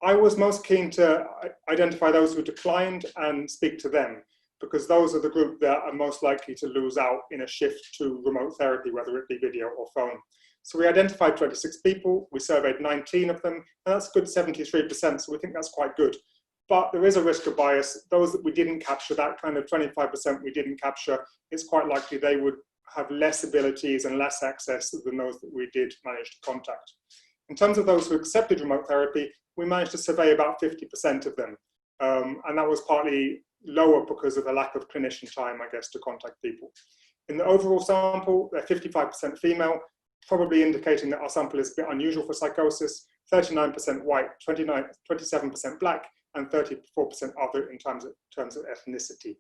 Speaker 5: I was most keen to identify those who declined and speak to them, because those are the group that are most likely to lose out in a shift to remote therapy, whether it be video or phone. So we identified 26 people, we surveyed 19 of them, and that's a good 73%, so we think that's quite good. But there is a risk of bias. Those that we didn't capture, that kind of 25% we didn't capture, it's quite likely they would have less abilities and less access than those that we did manage to contact. In terms of those who accepted remote therapy, we managed to survey about 50% of them. And that was partly lower because of a lack of clinician time, I guess, to contact people. In the overall sample, they're 55% female, probably indicating that our sample is a bit unusual for psychosis, 39% white, 27% black, and 34% other in terms of ethnicity.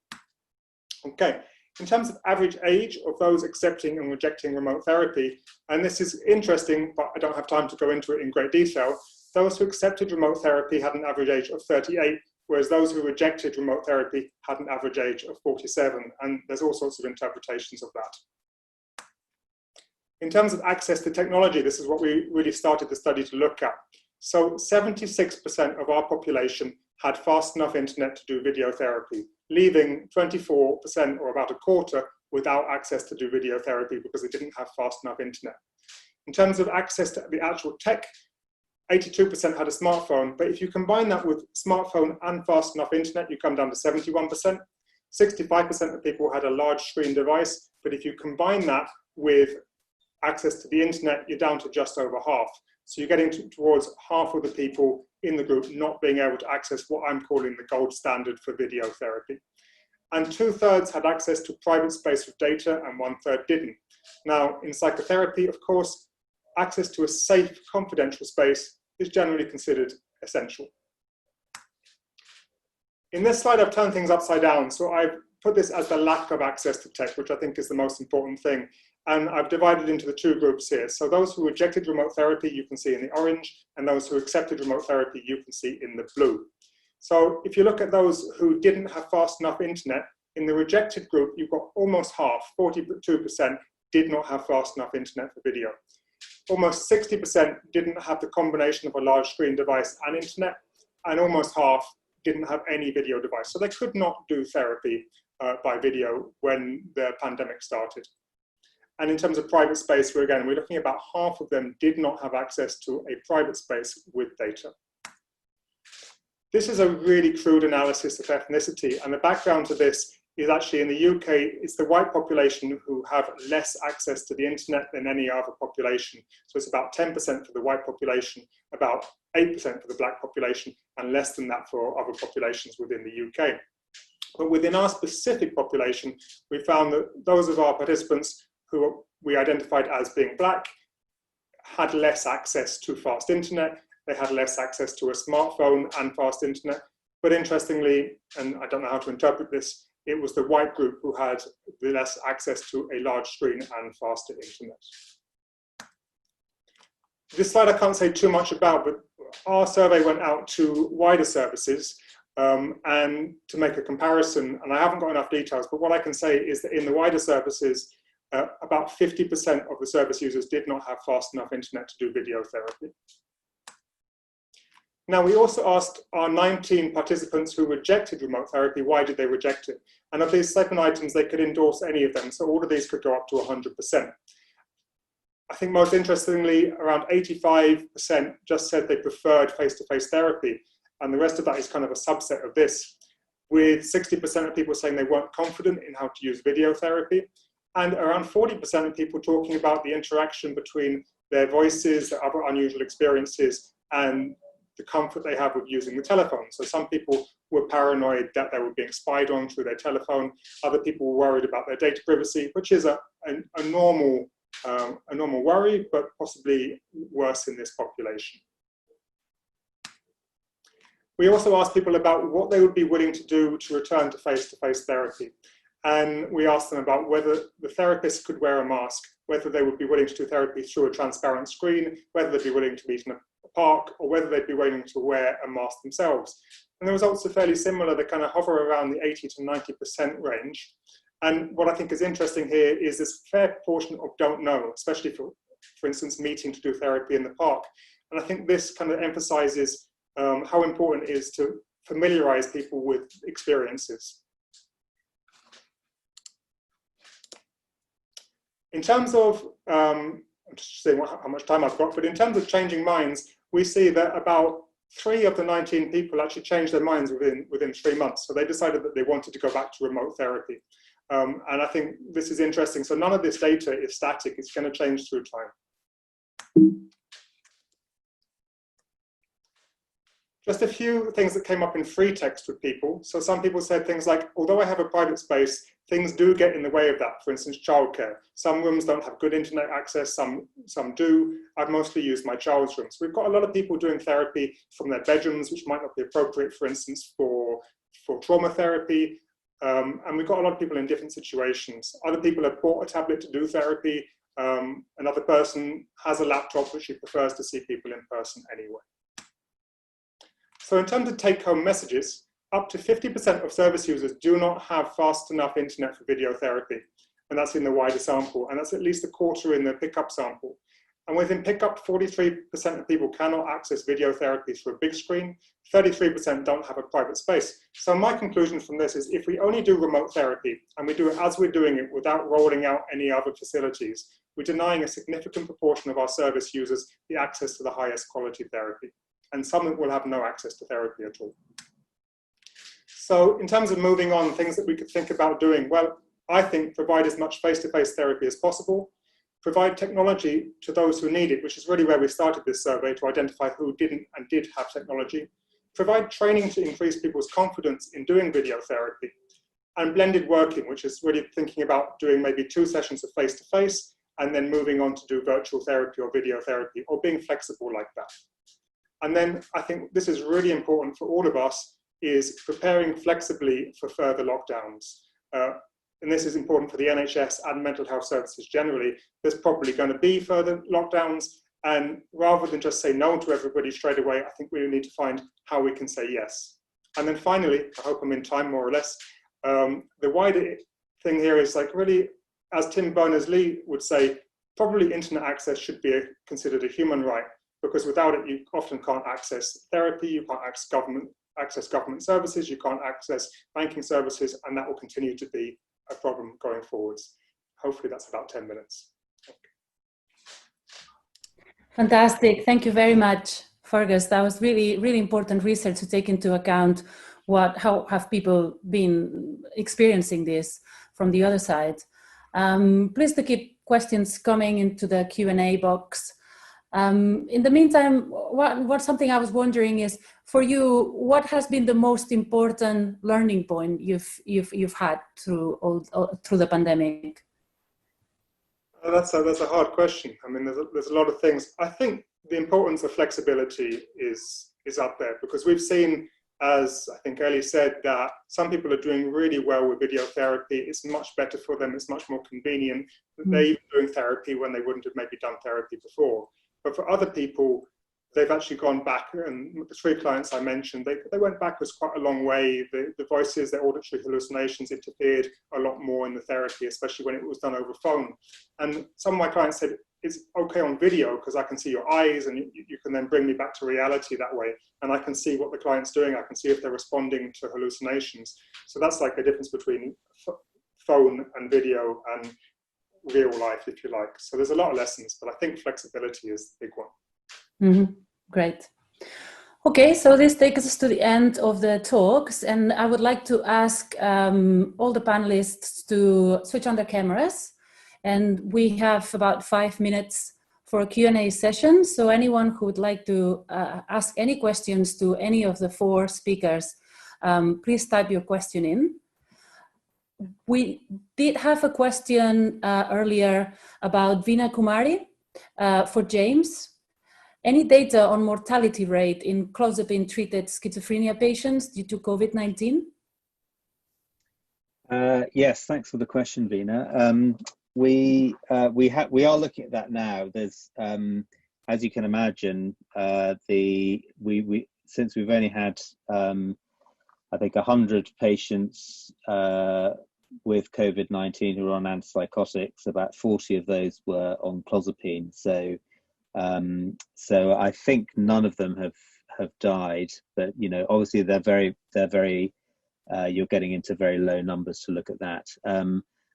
Speaker 5: Okay. In terms of average age of those accepting and rejecting remote therapy, and this is interesting, but I don't have time to go into it in great detail, those who accepted remote therapy had an average age of 38, whereas those who rejected remote therapy had an average age of 47, and there's all sorts of interpretations of that. In terms of access to technology, this is what we really started the study to look at. So 76% of our population had fast enough internet to do video therapy, leaving 24%, or about a quarter, without access to do video therapy because they didn't have fast enough internet. In terms of access to the actual tech, 82% had a smartphone, but if you combine that with smartphone and fast enough internet, you come down to 71%. 65% of people had a large screen device, but if you combine that with access to the internet, you're down to just over half. So you're getting towards half of the people in the group not being able to access what I'm calling the gold standard for video therapy. And 2/3 had access to private space with data and 1/3 didn't. Now, in psychotherapy, of course, access to a safe, confidential space is generally considered essential. In this slide, I've turned things upside down. So I've put this as the lack of access to tech, which I think is the most important thing. And I've divided into the two groups here. So those who rejected remote therapy, you can see in the orange, and those who accepted remote therapy, you can see in the blue. So if you look at those who didn't have fast enough internet, in the rejected group, you've got almost half, 42%, did not have fast enough internet for video. Almost 60% didn't have the combination of a large screen device and internet, and almost half didn't have any video device. So they could not do therapy by video when the pandemic started. And in terms of private space, we're looking at about half of them did not have access to a private space with data. This is a really crude analysis of ethnicity, and the background to this is actually in the UK, it's the white population who have less access to the internet than any other population. So it's about 10% for the white population, about 8% for the black population, and less than that for other populations within the UK. But within our specific population, we found that those of our participants who we identified as being black had less access to fast internet. They had less access to a smartphone and fast internet. But interestingly, and I don't know how to interpret this, it was the white group who had the less access to a large screen and faster internet. This slide I can't say too much about, but our survey went out to wider services. And to make a comparison, and I haven't got enough details, but what I can say is that in the wider services, about 50% of the service users did not have fast enough internet to do video therapy. Now, we also asked our 19 participants who rejected remote therapy, why did they reject it? And of these 7 items, they could endorse any of them. So all of these could go up to 100%. I think most interestingly, around 85% just said they preferred face-to-face therapy. And the rest of that is kind of a subset of this, with 60% of people saying they weren't confident in how to use video therapy, and around 40% of people talking about the interaction between their voices, their other unusual experiences, and the comfort they have with using the telephone. So some people were paranoid that they were being spied on through their telephone. Other people were worried about their data privacy, which is a normal worry, but possibly worse in this population. We also asked people about what they would be willing to do to return to face-to-face therapy. And we asked them about whether the therapist could wear a mask, whether they would be willing to do therapy through a transparent screen, whether they'd be willing to meet in a park, or whether they'd be willing to wear a mask themselves. And the results are fairly similar. They kind of hover around the 80 to 90% range. And what I think is interesting here is this fair proportion of don't know, especially for instance, meeting to do therapy in the park. And I think this kind of emphasizes how important it is to familiarize people with experiences. In terms of, I'm just saying how much time I've got, but in terms of changing minds, we see that about 3 of the 19 people actually changed their minds within 3 months. So they decided that they wanted to go back to remote therapy. And I think this is interesting. So none of this data is static. It's going to change through time. Just a few things that came up in free text with people. So some people said things like, although I have a private space, things do get in the way of that. For instance, childcare. Some rooms don't have good internet access, some do. I've mostly used my child's room. So we've got a lot of people doing therapy from their bedrooms, which might not be appropriate, for instance, for trauma therapy. And we've got a lot of people in different situations. Other people have bought a tablet to do therapy. Another person has a laptop, but she prefers to see people in person anyway. So in terms of take-home messages, up to 50% of service users do not have fast enough internet for video therapy. And that's in the wider sample. And that's at least a quarter in the pickup sample. And within pickup, 43% of people cannot access video therapy through a big screen. 33% don't have a private space. So my conclusion from this is if we only do remote therapy, and we do it as we're doing it without rolling out any other facilities, we're denying a significant proportion of our service users the access to the highest quality therapy. And some will have no access to therapy at all. So in terms of moving on, things that we could think about doing, well, I think provide as much face-to-face therapy as possible, provide technology to those who need it, which is really where we started this survey, to identify who didn't and did have technology, provide training to increase people's confidence in doing video therapy, and blended working, which is really thinking about doing maybe 2 sessions of face-to-face and then moving on to do virtual therapy or video therapy, or being flexible like that. And then I think this is really important for all of us, is preparing flexibly for further lockdowns. And this is important for the NHS and mental health services generally. There's probably going to be further lockdowns. And rather than just say no to everybody straight away, I think we need to find how we can say yes. And then finally, I hope I'm in time more or less, the wider thing here is like really, as Tim Berners-Lee would say, probably internet access should be considered a human right, because without it, you often can't access therapy, you can't access government services, you can't access banking services, and that will continue to be a problem going forwards. Hopefully that's about 10 minutes.
Speaker 1: Fantastic, thank you very much, Fergus. That was really, really important research to take into account how have people been experiencing this from the other side. Please to keep questions coming into the Q&A box. In the meantime, what something I was wondering is, for you, what has been the most important learning point you've had through the pandemic?
Speaker 5: That's a hard question. I mean, there's a lot of things. I think the importance of flexibility is up there, because we've seen, as I think Ellie said, that some people are doing really well with video therapy. It's much better for them. It's much more convenient. They're even doing therapy when they wouldn't have maybe done therapy before. But for other people, they've actually gone back, and the 3 clients I mentioned, they went backwards quite a long way. The voices, their auditory hallucinations interfered a lot more in the therapy, especially when it was done over phone. And some of my clients said, it's okay on video because I can see your eyes and you can then bring me back to reality that way. And I can see what the client's doing. I can see if they're responding to hallucinations. So that's like a difference between phone and video and real life, if you like. So there's a lot of lessons, but I think flexibility is the big one.
Speaker 1: Mm-hmm. Great. Okay, so this takes us to the end of the talks, and I would like to ask all the panelists to switch on their cameras, and we have about 5 minutes for a Q&A session. So anyone who would like to ask any questions to any of the 4 speakers, please type your question in. We did have a question earlier about Veena Kumari for James. Any data on mortality rate in clozapine-treated schizophrenia patients due to COVID-19?
Speaker 3: Yes, thanks for the question, Veena. We are looking at that now. There's, as you can imagine, since we've only had, I think, 100 patients with COVID-19 who are on antipsychotics. About 40 of those were on clozapine. So I think none of them have died, but obviously they're very you're getting into very low numbers to look at that.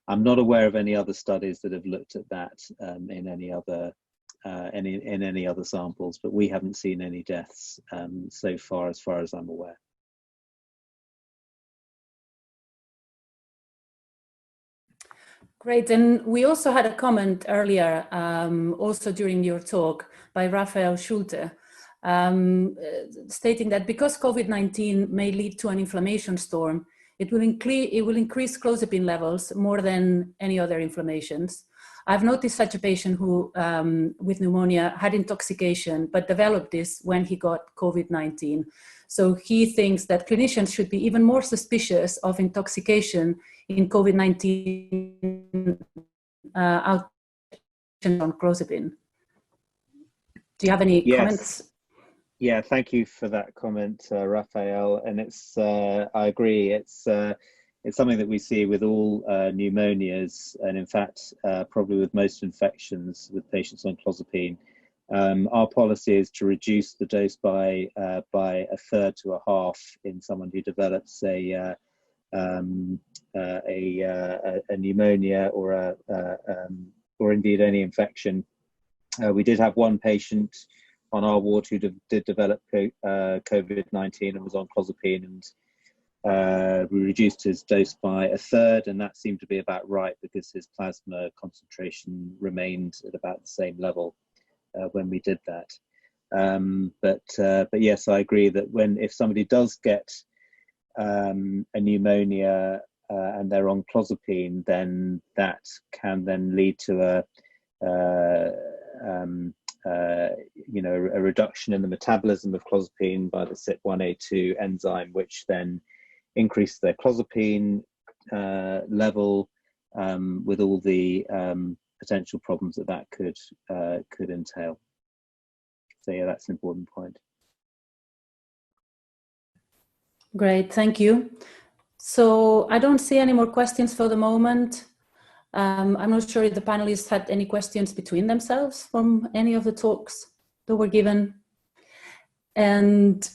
Speaker 3: I'm not aware of any other studies that have looked at that in any other samples, but we haven't seen any deaths so far as I'm aware.
Speaker 1: Great, and we also had a comment earlier, also during your talk, by Raphael Schulte, stating that because COVID-19 may lead to an inflammation storm, it will increase clozapine levels more than any other inflammations. I've noticed such a patient who, with pneumonia, had intoxication, but developed this when he got COVID-19. So he thinks that clinicians should be even more suspicious of intoxication in COVID-19 out on clozapine. Do you have any comments?
Speaker 3: Yeah, thank you for that comment, Raphael. And it's I agree. It's something that we see with all pneumonias, and in fact, probably with most infections with patients on clozapine. Our policy is to reduce the dose by 1/3 to 1/2 in someone who develops a pneumonia or indeed any infection. We did have one patient on our ward who did develop COVID-19 and was on clozapine, and we reduced his dose by 1/3, and that seemed to be about right because his plasma concentration remained at about the same level when we did that. But yes, I agree that if somebody does get a pneumonia and they're on clozapine, then that can then lead to a reduction in the metabolism of clozapine by the CYP1A2 enzyme, which then increases their clozapine level, with all the potential problems that could entail. So yeah, that's an important point.
Speaker 1: Great, thank you. So I don't see any more questions for the moment. I'm not sure if the panelists had any questions between themselves from any of the talks that were given. And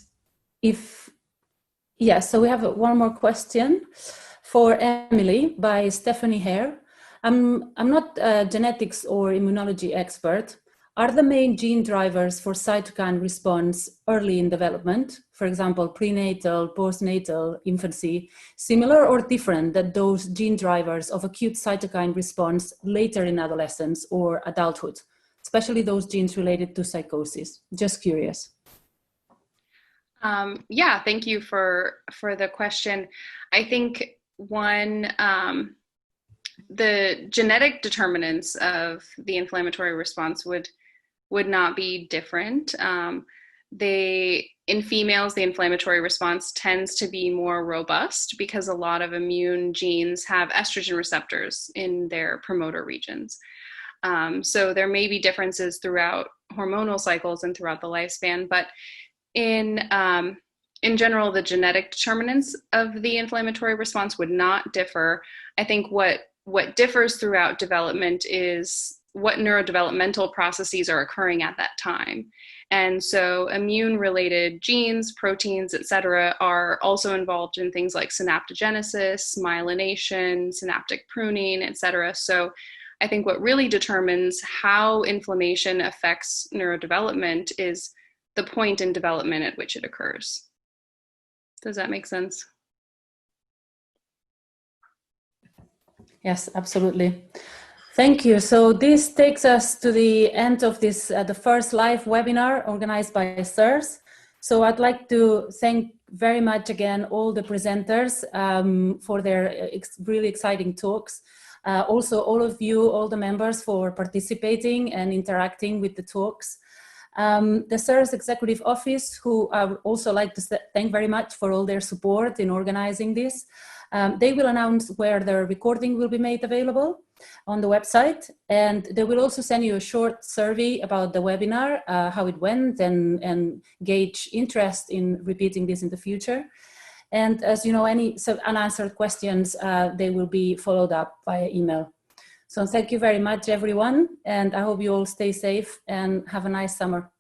Speaker 1: so we have one more question for Emily by Stephanie Hare. I'm not a genetics or immunology expert. Are the main gene drivers for cytokine response early in development, for example, prenatal, postnatal, infancy, similar or different than those gene drivers of acute cytokine response later in adolescence or adulthood, especially those genes related to psychosis? Just curious.
Speaker 2: Yeah, thank you for the question. I think the genetic determinants of the inflammatory response would not be different. In females, the inflammatory response tends to be more robust because a lot of immune genes have estrogen receptors in their promoter regions. So there may be differences throughout hormonal cycles and throughout the lifespan. But in general, the genetic determinants of the inflammatory response would not differ. I think what differs throughout development is what neurodevelopmental processes are occurring at that time. And so immune-related genes, proteins, et cetera, are also involved in things like synaptogenesis, myelination, synaptic pruning, et cetera. So I think what really determines how inflammation affects neurodevelopment is the point in development at which it occurs. Does that make sense?
Speaker 1: Yes, absolutely. Thank you. So this takes us to the end of this, the first live webinar organized by SIRS. So I'd like to thank very much again all the presenters for their really exciting talks. Also all of you, all the members, for participating and interacting with the talks. The SIRS Executive Office, who I would also like to thank very much for all their support in organizing this. They will announce where the recording will be made available on the website, and they will also send you a short survey about the webinar, how it went, and gauge interest in repeating this in the future. And as you know, any unanswered questions, they will be followed up via email. So thank you very much, everyone, and I hope you all stay safe and have a nice summer.